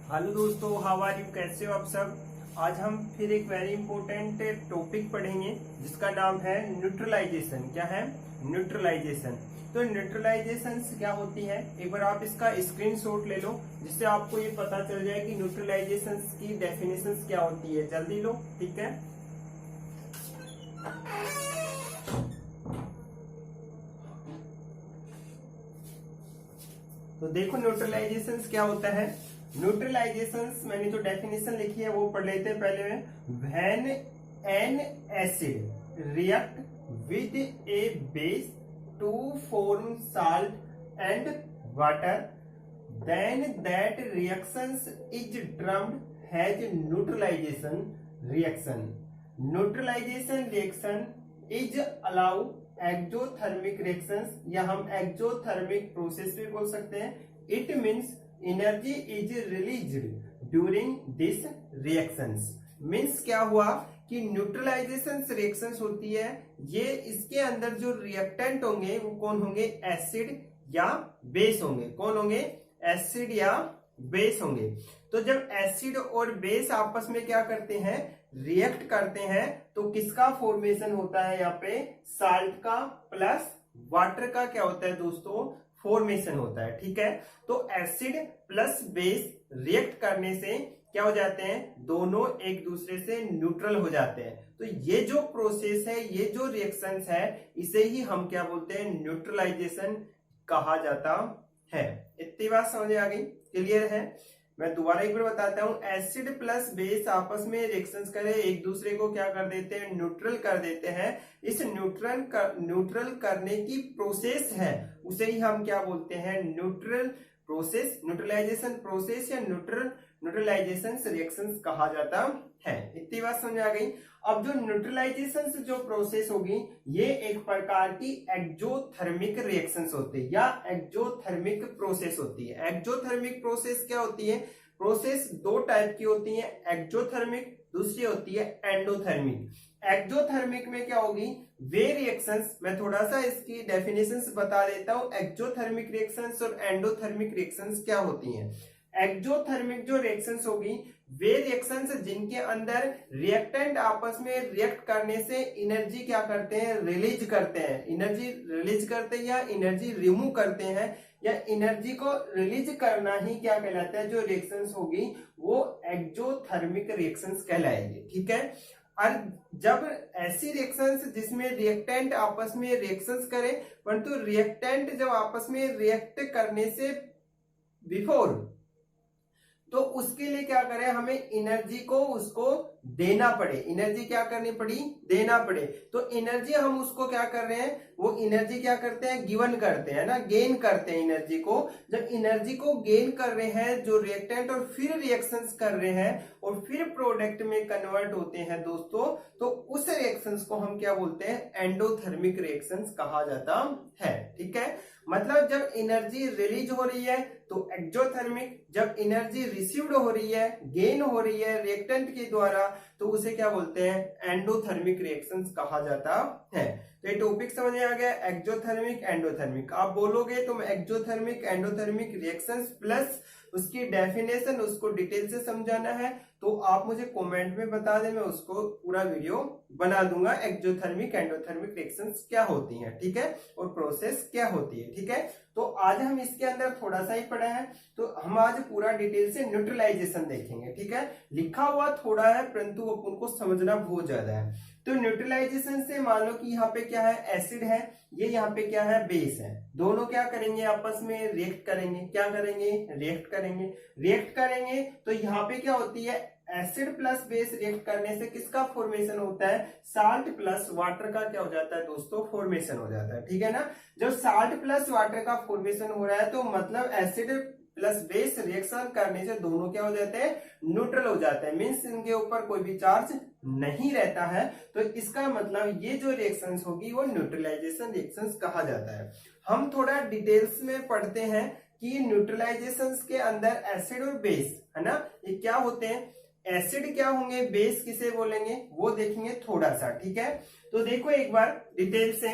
Hello दोस्तों, how are you, कैसे हो आप सब। आज हम फिर एक वेरी इंपॉर्टेंट टॉपिक पढ़ेंगे जिसका नाम है न्यूट्रलाइजेशन। क्या है? न्यूट्रलाइजेशन। तो न्यूट्रलाइजेशन क्या होती है, एक बार आप इसका स्क्रीनशॉट ले लो जिससे आपको ये पता चल जाए कि न्यूट्रलाइजेशन की डेफिनेशन क्या होती है। जल्दी लो, ठीक है। तो देखो न्यूट्रलाइजेशन क्या होता है। न्यूट्रलाइजेशन मैंने जो डेफिनेशन लिखी है वो पढ़ लेते हैं पहले में। When an acid react with a base to form salt and water then that reactions is termed as neutralisation reaction. Neutralisation reaction is allow exothermic reactions, या हम एक्सोथर्मिक प्रोसेस भी बोल सकते हैं। It means energy is released during this reactions. Means क्या हुआ कि neutralisation reactions होती है, ये इसके अंदर जो रिएक्टेंट होंगे वो कौन होंगे? एसिड या बेस होंगे। कौन होंगे? एसिड या बेस होंगे। तो जब एसिड और बेस आपस में क्या करते हैं? रिएक्ट करते हैं, तो किसका फॉर्मेशन होता है? यहाँ पे साल्ट का प्लस वाटर का क्या होता है दोस्तों? फॉर्मेशन होता है। ठीक है, तो एसिड प्लस बेस रिएक्ट करने से क्या हो जाते हैं? दोनों एक दूसरे से न्यूट्रल हो जाते हैं। तो ये जो प्रोसेस है, ये जो रिएक्शंस है, इसे ही हम क्या बोलते हैं? न्यूट्रलाइजेशन कहा जाता है। इतनी बात समझ आ गई? क्लियर है? मैं दोबारा एक बार बताता हूं। एसिड प्लस बेस आपस में रिएक्शंस करे, एक दूसरे को क्या कर देते हैं? न्यूट्रल कर देते हैं। इस न्यूट्रल करने की प्रोसेस है, उसे ही हम क्या बोलते हैं? न्यूट्रल प्रोसेस, न्यूट्रलाइजेशन प्रोसेस या न्यूट्रलाइजेशन रिएक्शंस कहा जाता है। इतनी बात समझ आ गई? अब जो न्यूट्रलाइजेशन जो प्रोसेस होगी, ये एक प्रकार की एक्सोथर्मिक रिएक्शंस होती है या एक्सोथर्मिक प्रोसेस होती है। एक्सोथर्मिक प्रोसेस क्या होती है? प्रोसेस दो टाइप की होती है, एक्सोथर्मिक, दूसरी होती है एंडोथर्मिक। एक्सोथर्मिक में क्या होगी? वे रिएक्शंस, मैं थोड़ा सा इसकी डेफिनेशंस बता देता हूं। एक्सोथर्मिक रिएक्शंस और एंडोथर्मिक रिएक्शंस क्या होती हैं। एक्सोथर्मिक जो रिएक्शंस होगी, वे रिएक्शंस जिनके अंदर रिएक्टेंट आपस में रिएक्ट करने से एनर्जी क्या करते हैं? रिलीज करते हैं। एनर्जी रिलीज करते हैं या एनर्जी रिमूव करते हैं, या एनर्जी को रिलीज करना ही क्या कहलाता है? जो रिएक्शंस होगी वो एक्सोथर्मिक रिएक्शंस कहलाएगी। ठीक है, और जब ऐसी रिएक्शंस जिसमें रिएक्टेंट आपस में रिएक्शंस करे, परंतु रिएक्टेंट जब आपस में रिएक्ट करने से बिफोर, तो उसके लिए क्या करें? हमें एनर्जी को उसको देना पड़े। एनर्जी क्या करनी पड़ी? देना पड़े। तो एनर्जी हम उसको क्या कर रहे हैं? वो एनर्जी क्या करते हैं? गिवन करते हैं ना, गेन करते हैं एनर्जी को। जब एनर्जी को गेन कर रहे हैं जो रिएक्टेंट, और फिर रिएक्शंस कर रहे हैं और फिर प्रोडक्ट में कन्वर्ट होते हैं दोस्तों, तो उस रिएक्शंस को हम क्या बोलते हैं? एंडोथर्मिक रिएक्शंस कहा जाता है। ठीक है, मतलब जब एनर्जी रिलीज हो रही है तो एक्सोथर्मिक, जब एनर्जी रिसीव्ड हो रही है, गेन हो रही है रिएक्टेंट के द्वारा, तो उसे क्या बोलते हैं? एंडोथर्मिक रिएक्शंस कहा जाता है। तो ये टॉपिक समझ में आ गया, एक्सोथर्मिक एंडोथर्मिक। आप बोलोगे तो एक्सोथर्मिक एंडोथर्मिक रिएक्शंस प्लस उसकी डेफिनेशन, उसको डिटेल से समझाना है तो आप मुझे कमेंट में बता दें, मैं उसको पूरा वीडियो बना दूंगा। एक्सोथर्मिक एंडोथर्मिक रिएक्शंस क्या होती हैं, ठीक है, और प्रोसेस क्या होती है। ठीक है, तो आज हम इसके अंदर थोड़ा सा ही पढ़े हैं, तो हम आज पूरा डिटेल से न्यूट्रलाइजेशन देखेंगे। ठीक है, लिखा हुआ थोड़ा है परंतु उनको समझना बहुत ज्यादा है। तो न्यूट्रलाइजेशन से मान लो कि यहाँ पे क्या है? एसिड है, ये यहाँ पे क्या है? बेस है। दोनों क्या करेंगे? आपस में रिएक्ट करेंगे। क्या करेंगे? रिएक्ट करेंगे। रिएक्ट करेंगे तो यहाँ पे क्या होती है? एसिड प्लस बेस रिएक्ट करने से किसका फॉर्मेशन होता है? साल्ट प्लस वाटर का क्या हो जाता है दोस्तों? फॉर्मेशन हो जाता है। ठीक है ना, जब साल्ट प्लस वाटर का फॉर्मेशन हो रहा है तो मतलब एसिड प्लस बेस रिएक्शन करने से दोनों क्या हो जाते हैं? न्यूट्रल हो जाते हैं। मीन्स इनके ऊपर कोई भी चार्ज नहीं रहता है। तो इसका मतलब ये जो रिएक्शंस होगी वो न्यूट्रलाइजेशन रिएक्शंस कहा जाता है। हम थोड़ा डिटेल्स में पढ़ते हैं कि न्यूट्रलाइजेशंस के अंदर एसिड और बेस है ना, ये क्या होते हैं? एसिड क्या होंगे, बेस किसे बोलेंगे, वो देखेंगे थोड़ा सा। ठीक है, तो देखो एक बार डिटेल से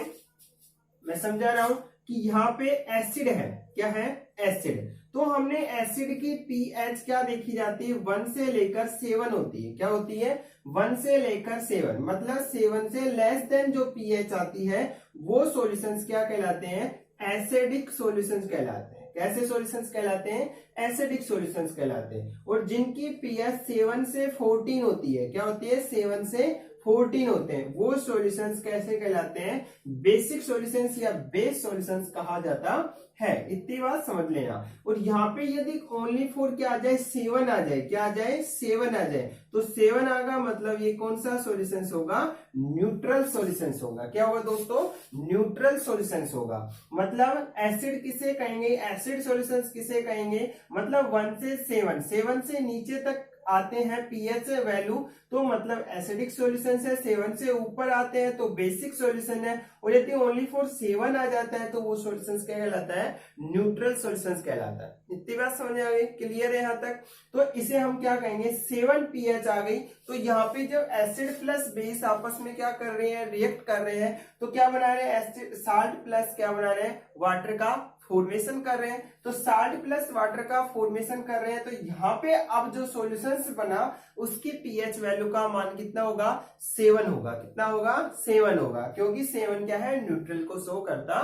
मैं समझा रहा हूं। कि यहाँ पे एसिड है, क्या है, एसिड। तो हमने एसिड की पीएच क्या देखी जाती है, 1 से लेकर 7 होती है, क्या होती है, 1 से लेकर 7, मतलब 7 से लेस देन जो पीएच आती है वो सॉल्यूशंस क्या कहलाते हैं, एसिडिक सॉल्यूशंस कहलाते हैं। कैसे सॉल्यूशंस कहलाते हैं, एसिडिक सॉल्यूशंस कहलाते हैं। और जिनकी पीएच 7 से 14 होती है, क्या होती है, 7 से 14 होते हैं, वो सॉल्यूशंस कैसे कहलाते हैं, बेसिक सॉल्यूशंस या बेस सॉल्यूशंस कहा जाता है। इतनी बात समझ लेना। और यहाँ पे यदि ओनली फॉर क्या आ जाए, 7 आ जाए, क्या आ जाए, 7 आ जाए, तो 7 आगा मतलब ये कौन सा सॉल्यूशंस होगा, न्यूट्रल सॉल्यूशंस होगा। क्या होगा दोस्तों, न्यूट्रल सॉल्यूशंस होगा। मतलब एसिड किसे कहेंगे, एसिड सॉल्यूशंस किसे कहेंगे, मतलब 1 से 7 से नीचे तक आते हैं पीएच वैल्यू तो मतलब एसिडिक सॉल्यूशन है, 7 से ऊपर आते हैं तो बेसिक सॉल्यूशन है, और यदि ओनली फॉर 7 आ जाता है तो वो सॉल्यूशन क्या कहलाता है, न्यूट्रल सॉल्यूशन कहलाता है। इतनी बात समझ आ गई, क्लियर है यहाँ तक। तो इसे हम क्या कहेंगे, 7 पीएच आ गई, तो यहाँ पे जब एसिड प्लस बेस आपस में क्या कर रहे हैं, रिएक्ट कर रहे हैं, तो क्या बना रहे हैं, एसिड साल्ट प्लस क्या बना रहे हैं, वाटर का फॉर्मेशन कर रहे हैं। तो साल्ट प्लस वाटर का फॉर्मेशन कर रहे हैं, तो यहाँ पे अब जो सॉल्यूशंस बना उसकी पीएच वैल्यू का मान कितना होगा, 7 होगा। कितना होगा, 7 होगा, क्योंकि 7 क्या है, न्यूट्रल को शो करता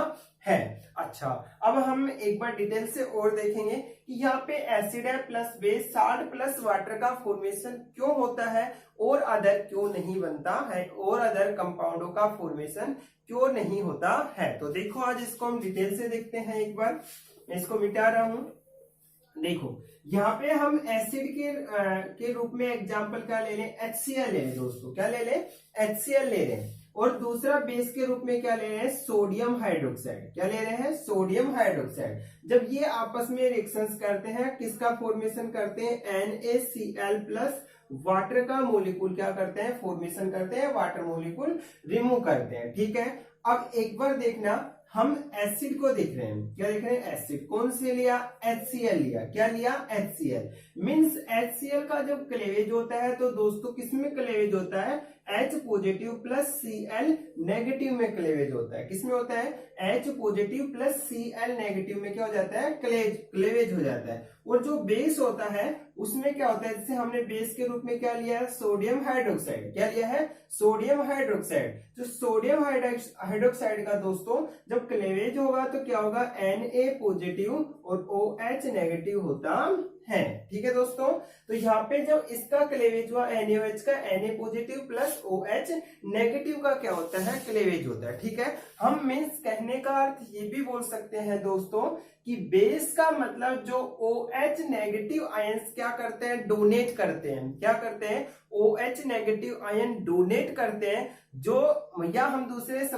है। अच्छा, अब हम एक बार डिटेल से और देखेंगे कि यहाँ पे एसिड है plus base, salt plus water का फॉर्मेशन क्यों होता है और अदर क्यों नहीं बनता है, और अदर कंपाउंडों का फॉर्मेशन क्यों नहीं होता है। तो देखो आज इसको हम डिटेल से देखते हैं। एक बार मैं इसको मिटा रहा हूं। देखो यहाँ पे हम एसिड के रूप में एग्जांपल क्या ले लें, HCl ले लें दोस्तों, क्या ले लें, HCl ले लें। और दूसरा बेस के रूप में क्या ले रहे हैं, सोडियम हाइड्रोक्साइड। क्या ले रहे हैं, सोडियम हाइड्रोक्साइड। जब ये आपस में रिएक्शंस करते हैं, किसका फॉर्मेशन करते हैं, NaCl प्लस वाटर का मोलिक्यूल क्या करते हैं, फॉर्मेशन करते हैं, वाटर मोलिक्यूल रिमूव करते हैं। ठीक है, अब एक बार देखना, हम एसिड को देख रहे हैं, क्या देख रहे हैं, एसिड कौन से लिया, HCl लिया। क्या लिया, HCl। मींस HCl का जब क्लेवेज होता है तो दोस्तों किसमें क्लेवेज होता है, H positive plus Cl negative में क्लेवेज होता है। किसमें होता है, H positive plus Cl negative में क्या हो जाता है, क्लेवेज हो जाता है। और जो बेस होता है उसमें क्या होता है, जैसे हमने बेस के रूप में क्या लिया है, सोडियम हाइड्रोक्साइड। क्या लिया है, सोडियम हाइड्रोक्साइड। जो सोडियम हाइड्रोक्साइड का दोस्तों जब क्लेवेज होगा तो क्या होगा, Na पॉजिटिव और OH नेगेटिव होता है। ठीक है दोस्तों, तो यहाँ पे जब इसका क्लेवेज हुआ NaOH का, Na positive plus OH negative का क्या होता है, क्लेवेज होता है। ठीक है, हम मीन्स कहने का अर्थ ये भी बोल सकते हैं दोस्तों कि बेस का मतलब जो OH नेगेटिव आयंस क्या करते हैं, डोनेट करते हैं। क्या करते हैं, OH नेगेटिव आयन डोनेट करते हैं, जो या हम दूसरे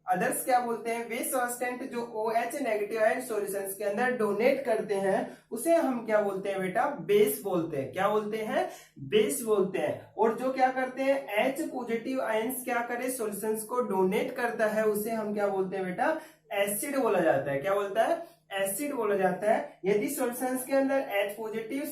अदर्स क्या बोलते हैं, बेस सब्सटेंट जो OH नेगेटिव आयन सॉल्यूशंस के अंदर डोनेट करते हैं उसे हम क्या बोलते हैं बेटा, बेस बोलते हैं। क्या बोलते हैं, बेस बोलते हैं। और जो क्या करते हैं, H पॉजिटिव आयंस क्या करे, सॉल्यूशंस को डोनेट करता है, उसे हम क्या बोलते हैं बेटा, एसिड बोला जाता है। क्या बोलता है, एसिड बोला जाता है। यदि सॉल्यूशंस के अंदर H पॉजिटिव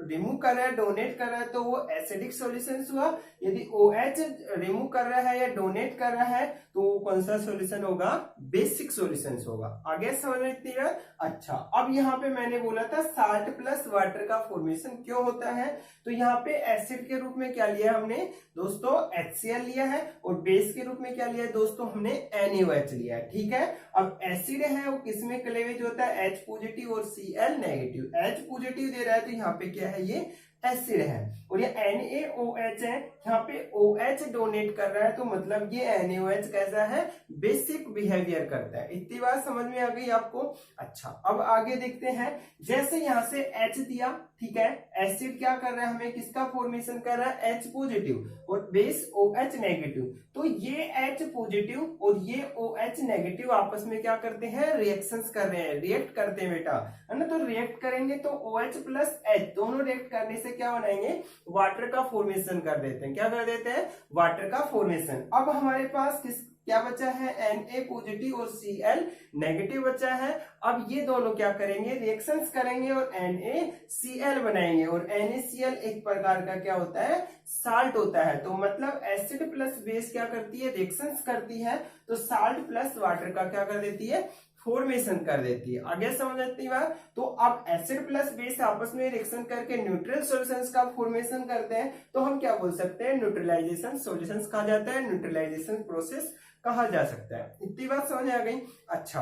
रिमूव कर रहा है, डोनेट कर रहा है, तो वो एसिडिक सॉल्यूशंस हुआ। यदि OH रिमूव कर रहा है या डोनेट कर रहा है तो वो कौन सा सॉल्यूशन होगा, बेसिक सॉल्यूशंस होगा। आगे समझ में इतनी बात। अच्छा, अब यहाँ पे मैंने बोला था साल्ट प्लस वाटर का फॉर्मेशन क्यों होता है, तो यहाँ पे एसिड के रूप में क्या लिया हमने दोस्तों, HCl लिया है, और बेस के रूप में क्या लिया है दोस्तों, हमने NaOH लिया है। ठीक है, अब एसिड है वो किसमें क्लेवेज होता है, H पॉजिटिव और Cl नेगेटिव। H पॉजिटिव दे रहा है तो यहाँ पे क्या है, ये एसिड है, और ये NaOH है, यहाँ पे OH डोनेट कर रहा है, तो मतलब ये NaOH कैसा है, बेसिक बिहेवियर करता है। इतनी बात समझ में आ गई आपको। अच्छा, अब आगे देखते हैं। जैसे यहाँ से H दिया, ठीक है, एसिड क्या कर रहा है, हमें किसका फॉर्मेशन कर रहा है, H पॉजिटिव, और बेस OH नेगेटिव। तो ये H पॉजिटिव और ये OH नेगेटिव आपस में क्या करते हैं, रिएक्शंस कर रहे हैं, रिएक्ट करते हैं बेटा, है ना। तो रिएक्ट करेंगे तो OH प्लस H दोनों रिएक्ट करने से क्या बनाएंगे, वाटर का फॉर्मेशन कर देते हैं। क्या कर देते हैं, वाटर का फॉर्मेशन। अब हमारे पास क्या बचा है, Na पॉजिटिव और Cl नेगेटिव बचा है। अब ये दोनों क्या करेंगे, रिएक्शंस करेंगे और NaCl बनाएंगे, और NaCl एक प्रकार का क्या होता है, साल्ट होता है। तो मतलब एसिड प्लस बेस क्या करती है, रिएक्शंस करती है, तो साल्ट प्लस वाटर का क्या कर देती है, फॉर्मेशन कर देती है। आगे समझ आती है। तो अब एसिड प्लस बेस आपस में रिएक्शन करके न्यूट्रल सॉल्यूशंस का फॉर्मेशन करते हैं, तो हम क्या बोल सकते हैं, न्यूट्रलाइजेशन सॉल्यूशंस कहा जाता है, न्यूट्रलाइजेशन प्रोसेस कहा जा सकता है। इतनी बात समझ आ गई। अच्छा,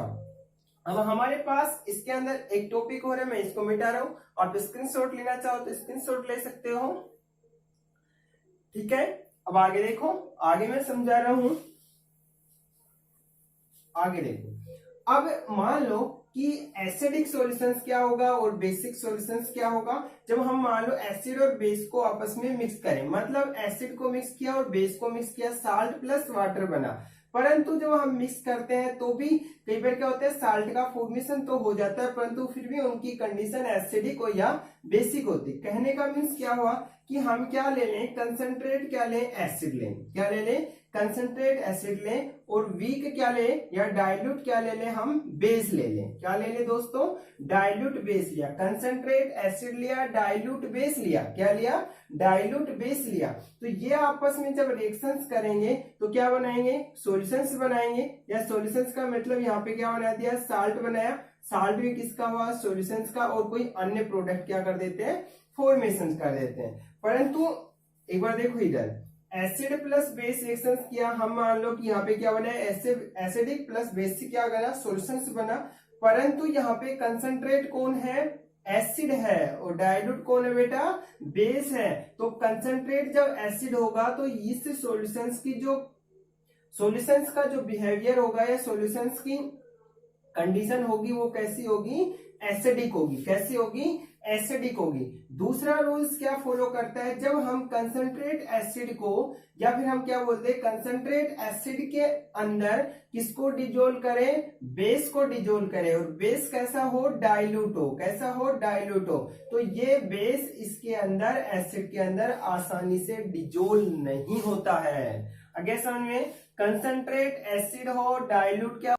अब हमारे पास इसके अंदर एक टॉपिक हो रहा है, मैं इसको मिटा रहा हूं। आप स्क्रीनशॉट लेना चाहो तो स्क्रीनशॉट ले सकते हो, ठीक है। अब आगे देखो, आगे मैं समझा रहा हूं, आगे देखो। अब मान लो कि एसिडिक सॉल्यूशंस क्या होगा और बेसिक सॉल्यूशंस क्या होगा। जब हम मान लो एसिड और बेस को आपस में मिक्स करें, मतलब एसिड को मिक्स किया और बेस को मिक्स किया, साल्ट प्लस वाटर बना। परंतु जब हम मिक्स करते हैं तो भी कई बार क्या होता है, साल्ट का फॉर्मेशन तो हो जाता है, परंतु फिर भी उनकी कंडीशन एसिडिक हो या बेसिक होती। कहने का मीन्स क्या हुआ कि हम क्या ले लें, कंसंट्रेट क्या लें, एसिड लें, क्या ले लें, कंसंट्रेट एसिड लें, और वीक क्या लें या डाइल्यूट क्या ले लें, हम बेस ले लें। क्या ले लें दोस्तों, डाइल्यूट बेस लिया, कंसंट्रेट एसिड लिया, डाइल्यूट बेस लिया, क्या लिया, डाइल्यूट बेस लिया। तो ये आपस में जब रिएक्शंस करेंगे तो क्या बनाएंगे, सॉल्यूशंस बनाएंगे, या सॉल्यूशंस का मतलब यहाँ पे क्या बना दिया, साल्ट बनाया। साल्ट भी किसका हुआ, सॉल्यूशंस का, और कोई अन्य प्रोडक्ट क्या कर देते हैं, फॉर्मेशन कर देते हैं। परंतु एक बार देखो इधर, एसिड प्लस बेस रिएक्शन किया, हम मान लो कि यहाँ पे क्या बना, एसिडिक प्लस बेसिक क्या बना, सॉल्यूशंस बना। परंतु यहाँ पे कंसंट्रेट कौन है, एसिड है, और डाइल्यूट कौन है बेटा, बेस है। तो कंसंट्रेट जब एसिड होगा तो इस सॉल्यूशंस की जो सॉल्यूशंस का जो बिहेवियर होगा या सॉल्यूशंस की कंडीशन होगी वो कैसी होगी, एसिडिक होगी। कैसी होगी, एसिडिक होगी। दूसरा रूल्स क्या फॉलो करता है, जब हम कंसंट्रेट एसिड को, या फिर हम क्या बोलते हैं, कंसंट्रेट एसिड के अंदर किसको डिजोल्व करें, बेस को डिजोल्व करें, और बेस कैसा हो, डाइल्यूट हो। कैसा हो, डाइल्यूट हो। तो ये बेस इसके अंदर, एसिड के अंदर आसानी से डिजोल्व नहीं होता है। आगे समझ में, कंसंट्रेट एसिड हो, डाइल्यूट क्या।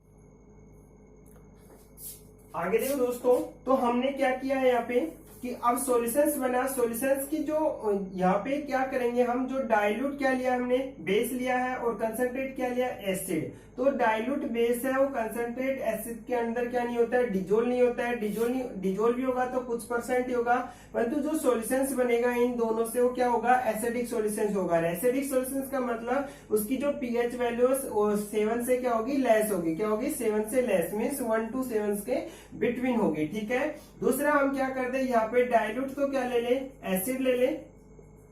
आगे देखो दोस्तों, तो हमने क्या किया है यहाँ पे कि अब सॉल्यूशंस बना, सॉल्यूशंस की जो यहाँ पे क्या करेंगे हम, जो डाइल्यूट क्या लिया हमने, बेस लिया है, और कंसंट्रेट क्या लिया, एसिड। तो डाइल्यूट बेस है, वो कंसंट्रेट एसिड के अंदर क्या नहीं होता है, डिजोल्व नहीं होता है। डिजोल्व भी होगा तो कुछ परसेंट ही होगा, परंतु जो सॉल्यूशंस बनेगा इन दोनों से वो क्या होगा, एसिडिक सॉल्यूशंस होगा। एसिडिक सॉल्यूशंस का मतलब उसकी जो पीएच वैल्यू 7 से क्या होगी, लेस होगी। क्या होगी, 7 से लेस, मीन्स 1 to 7 के बिटवीन होगी, ठीक है। दूसरा हम क्या करते हैं, यहाँ पे डाइल्यूट तो क्या ले ले, एसिड ले ले,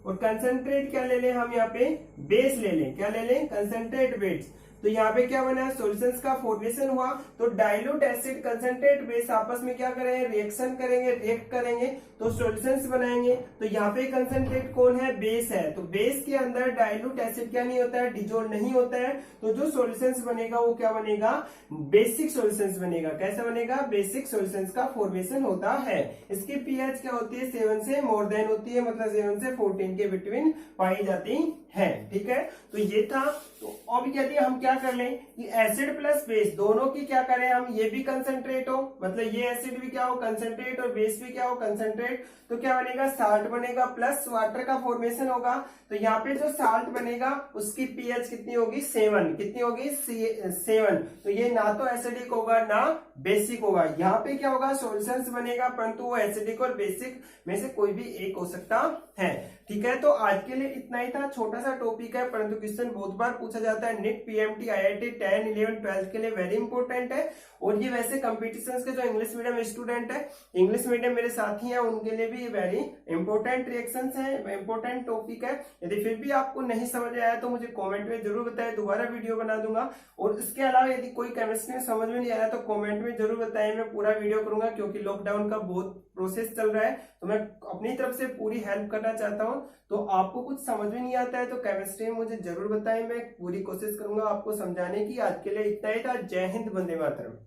और कंसंट्रेट क्या ले ले, हम यहाँ पे बेस ले लें। क्या ले लें, कंसंट्रेट बेस। तो यहाँ पे क्या बना, सॉल्यूशंस का फॉर्मेशन हुआ। तो डाइल्यूट एसिड, कंसंट्रेट बेस आपस में क्या करेंगे, रिएक्शन करेंगे, रिएक्ट करेंगे, तो सॉल्यूशंस बनाएंगे। तो यहाँ पे कंसंट्रेट कौन है, बेस है। तो बेस के अंदर डाइल्यूट एसिड क्या नहीं होता है, डिजोल्व नहीं होता है। तो जो सॉल्यूशंस बनेगा वो क्या बनेगा, बेसिक सॉल्यूशंस बनेगा। कैसा बनेगा, बेसिक सॉल्यूशंस का फॉर्मेशन होता है। इसकी पीएच क्या होती है, 7 से मोर देन होती है, मतलब 7 से 14 के बिटवीन पाई जाती है, ठीक है। तो ये था। तो अब यदि हम क्या कर लें कि एसिड प्लस बेस दोनों की क्या करें हम, ये भी कंसंट्रेट हो, मतलब ये एसिड भी क्या हो, कंसंट्रेट, और बेस भी क्या हो, कंसंट्रेट। तो क्या बनेगा, साल्ट बनेगा, प्लस वाटर का फॉर्मेशन होगा। तो यहाँ पे जो साल्ट बनेगा उसकी पीएच कितनी होगी, 7। कितनी होगी, 7। तो ये ना तो एसिडिक होगा ना बेसिक होगा। यहाँ पे क्या होगा, सॉल्यूशंस बनेगा, परंतु वो एसिडिक और बेसिक में से कोई भी एक हो सकता है, ठीक है। तो आज के लिए इतना ही था, छोटा सा टॉपिक है, परंतु क्वेश्चन बहुत बार पूछा जाता है। नीट, पीएमटी, आईआईटी 10, 11, 12 के लिए वेरी इंपॉर्टेंट है। और ये वैसे कंपटीशंस के जो इंग्लिश मीडियम स्टूडेंट है, इंग्लिश मीडियम मेरे साथी हैं, उनके लिए भी वेरी इंपॉर्टेंट रिएक्शंस है, इंपॉर्टेंट टॉपिक है। यदि फिर भी आपको नहीं समझ आया तो मुझे कमेंट में जरूर बताएं, दोबारा वीडियो बना दूंगा। और इसके अलावा यदि कोई केमिस्ट्री में समझ में नहीं आया तो कमेंट में जरूर बताएं, मैं पूरा वीडियो करूंगा, क्योंकि लॉकडाउन का बहुत प्रोसेस चल रहा है, तो मैं अपनी तरफ से पूरी हेल्प करना चाहता हूं। तो आपको कुछ समझ में नहीं आता है तो केमिस्ट्री में मुझे जरूर बताएं, मैं पूरी कोशिश करूंगा आपको समझाने की। आज के लिए इतना ही था। जय हिंद, वंदे मातरम।